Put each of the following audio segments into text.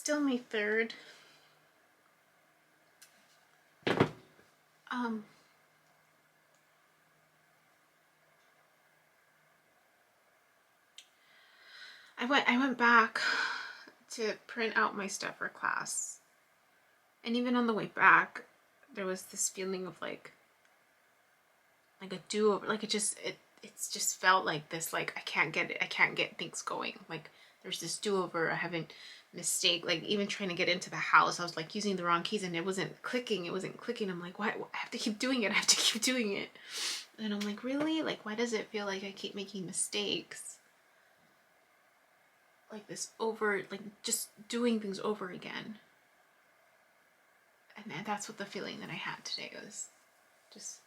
still May 3rd. I went back to print out my stuff for class, and even on the way back, there was this feeling of like a do-over. Like it's just felt like this, like I can't get things going. Like there's this do-over. I haven't mistake, like even trying to get into the house, I was like using the wrong keys and it wasn't clicking. I'm like, why? I have to keep doing it. And I'm like, really? Like, why does it feel like I keep making mistakes? Like this over, like just doing things over again. And that's what the feeling that I had today was, just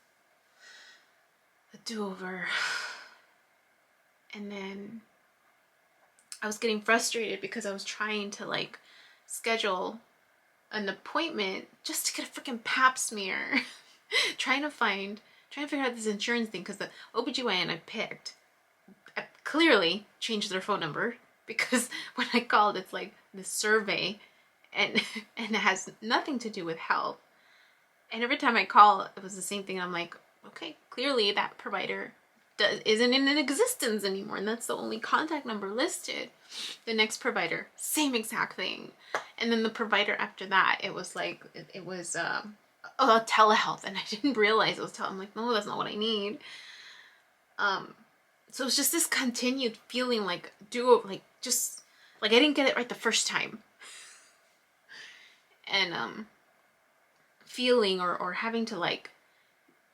a do-over. And then I was getting frustrated because I was trying to like schedule an appointment just to get a freaking pap smear. trying to figure out this insurance thing, because the OBGYN I picked clearly changed their phone number, because when I called, it's like this survey and it has nothing to do with health. And every time I call, it was the same thing. I'm like, okay, clearly that provider isn't in existence anymore, and that's the only contact number listed. The next provider, same exact thing. And then the provider after that, it was like, it was telehealth, and I didn't realize it was telehealth. I'm like, no, that's not what I need. So it's just this continued feeling like just like I didn't get it right the first time. And feeling or having to like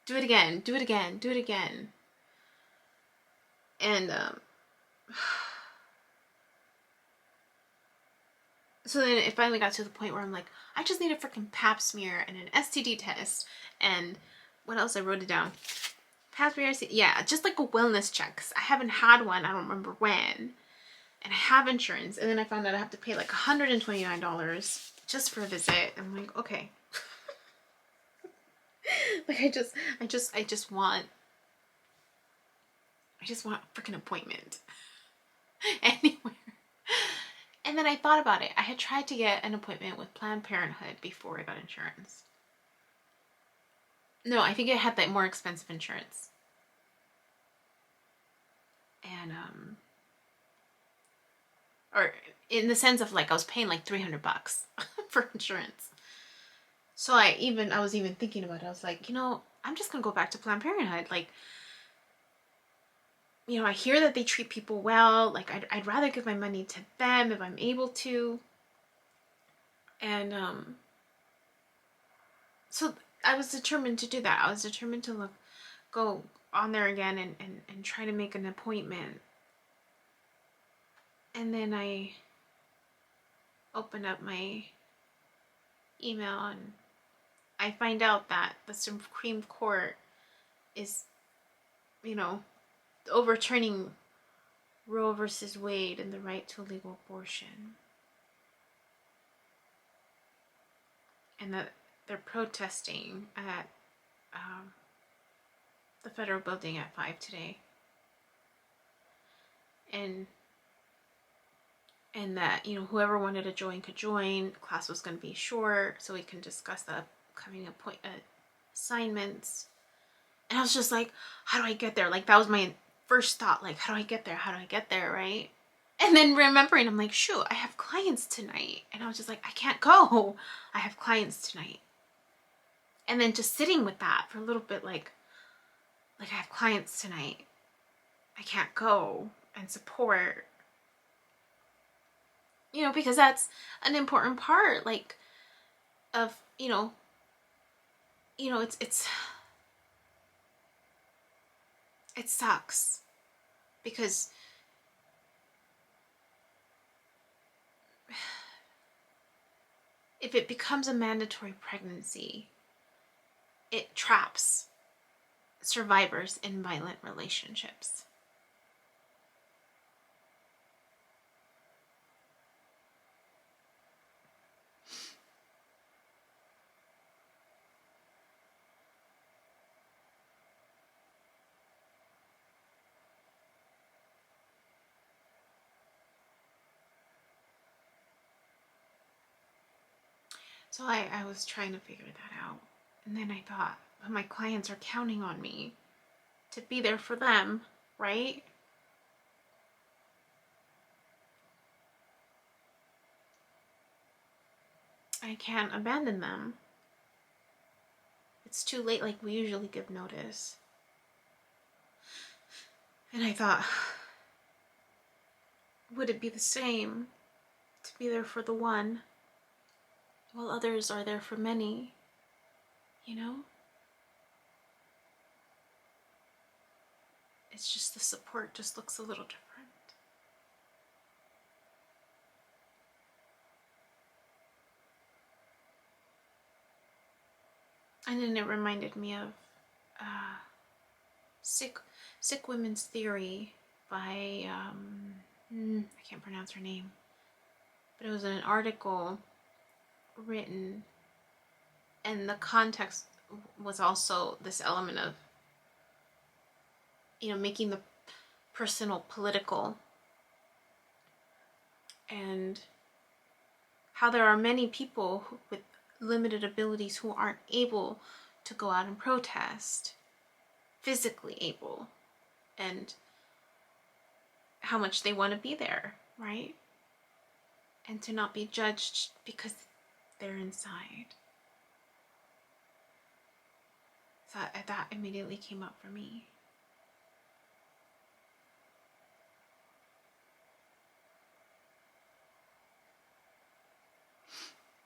do it again. And so then it finally got to the point where I'm like, I just need a freaking pap smear and an STD test. And what else? I wrote it down. Pap smear, yeah, just like a wellness check. 'Cause I haven't had one, I don't remember when. And I have insurance. And then I found out I have to pay like $129 just for a visit. I'm like, okay. Like I just want a freaking appointment. Anywhere. And then I thought about it. I had tried to get an appointment with Planned Parenthood before I got insurance. No, I think it had that more expensive insurance. And or in the sense of like I was paying like $300 for insurance. So I was even thinking about it. I was like, I'm just gonna go back to Planned Parenthood. Like, I hear that they treat people well. Like, I'd rather give my money to them if I'm able to. And so I was determined to do that. I was determined to go on there again and try to make an appointment. And then I opened up my email and I find out that the Supreme Court is, overturning Roe versus Wade and the right to legal abortion. And that they're protesting at the federal building at 5 today. And that, whoever wanted to join could join. Class was going to be short so we can discuss the upcoming assignments. And I was just like, how do I get there? Like, that was my first thought. Like, how do I get there, right? And then remembering, I'm like, shoot, I have clients tonight. And I was just like, I can't go. I have clients tonight. And then just sitting with that for a little bit, like I have clients tonight. I can't go and support. Because that's an important part, like, of, it sucks because if it becomes a mandatory pregnancy, it traps survivors in violent relationships. So I was trying to figure that out. And then I thought, but my clients are counting on me to be there for them, right? I can't abandon them. It's too late like we usually give notice. And I thought, would it be the same to be there for the one while others are there for many, you know? It's just the support just looks a little different. And then it reminded me of Sick Women's Theory by, I can't pronounce her name, but it was an article written, and the context was also this element of, you know, making the personal political, and how there are many people with limited abilities who aren't able to go out and protest, physically able, and how much they want to be there, right? And to not be judged because they're inside. So that immediately came up for me.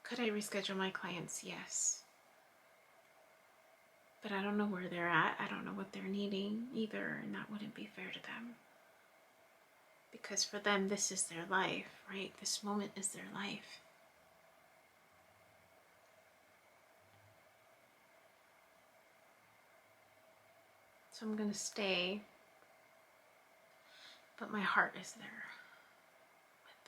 Could I reschedule my clients? Yes. But I don't know where they're at. I don't know what they're needing either, and that wouldn't be fair to them. Because for them, this is their life, right? This moment is their life. So I'm going to stay, but my heart is there with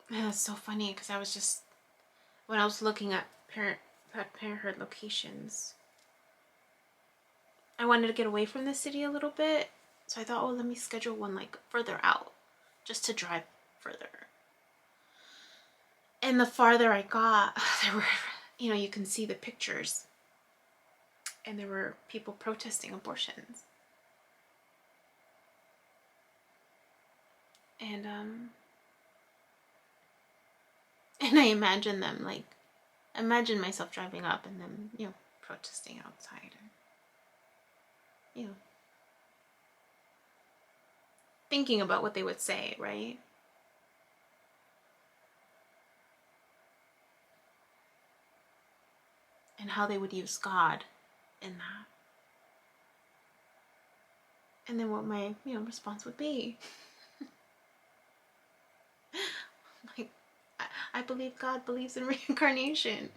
them. And that's so funny because I was just, when I was looking at Parenthood locations, I wanted to get away from the city a little bit. So I thought, oh, let me schedule one like further out, just to drive further. And the farther I got, there were, you know, you can see the pictures. And there were people protesting abortions. And I imagine them, like, imagine myself driving up and them, you know, protesting outside. And, you know, thinking about what they would say, right? And how they would use God in that. And then what my, you know, response would be. Like, I believe God believes in reincarnation.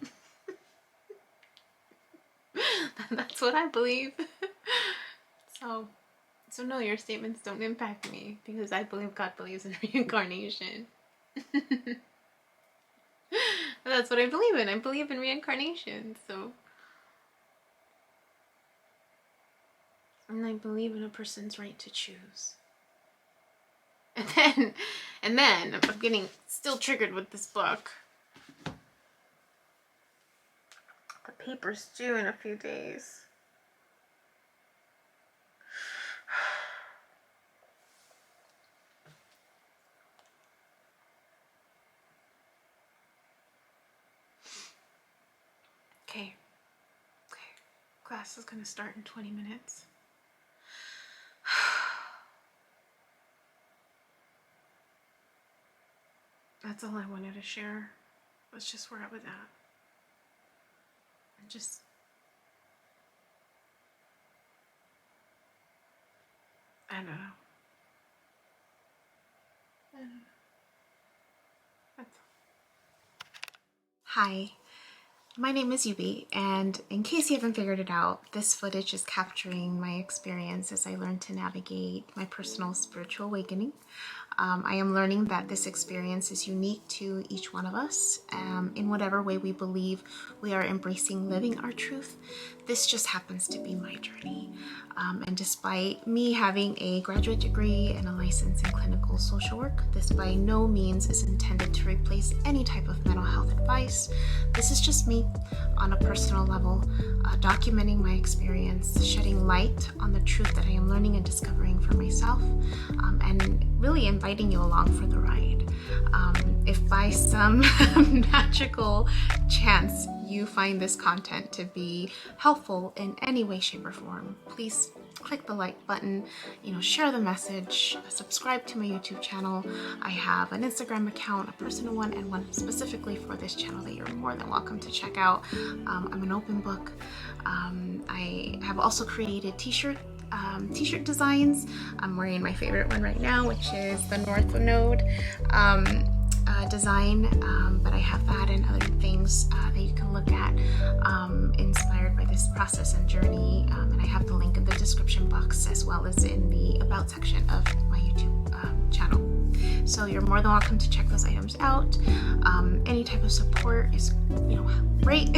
That's what I believe. So no, your statements don't impact me because I believe God believes in reincarnation. That's what I believe in. I believe in reincarnation. So, and I believe in a person's right to choose. And then I'm getting still triggered with this book. The paper's due in a few days. Okay. Class is gonna start in 20 minutes. That's all I wanted to share. That's just where I was at. I don't know. That's all. Hi, my name is Yubi, and in case you haven't figured it out, this footage is capturing my experience as I learned to navigate my personal spiritual awakening. I am learning that this experience is unique to each one of us in whatever way we believe we are embracing living our truth. This just happens to be my journey. And despite me having a graduate degree and a license in clinical social work, this by no means is intended to replace any type of mental health advice. This is just me on a personal level, documenting my experience, shedding light on the truth that I am learning and discovering for myself, and really inviting you along for the ride. If by some magical chance you find this content to be helpful in any way, shape, or form, please click the like button, share the message, subscribe to my YouTube channel. I have an Instagram account, a personal one, and one specifically for this channel that you're more than welcome to check out. I'm an open book. I have also created t-shirt designs. I'm wearing my favorite one right now, which is the North Node design, but I have that and other things that you can look at inspired by this process and journey, and I have the link in the description box as well as in the about section of my YouTube channel. So you're more than welcome to check those items out. Any type of support is great.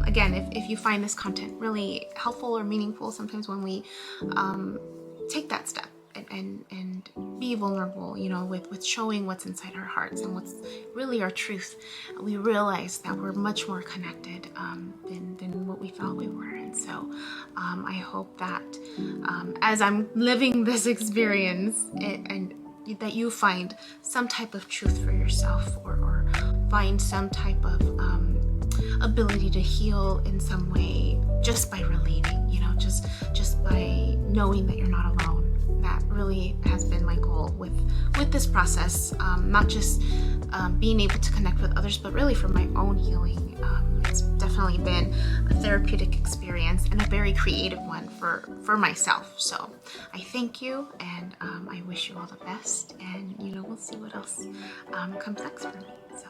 Again, if you find this content really helpful or meaningful, sometimes when we take that step and be vulnerable, with showing what's inside our hearts and what's really our truth, we realize that we're much more connected than what we thought we were. And so I hope that as I'm living this experience and that you find some type of truth for yourself, or find some type of ability to heal in some way just by relating, just by knowing that you're not alone. That really has been my goal with this process, not just being able to connect with others, but really for my own healing. It's definitely been a therapeutic experience and a very creative one for myself. So I thank you, and I wish you all the best, and we'll see what else comes next for me. So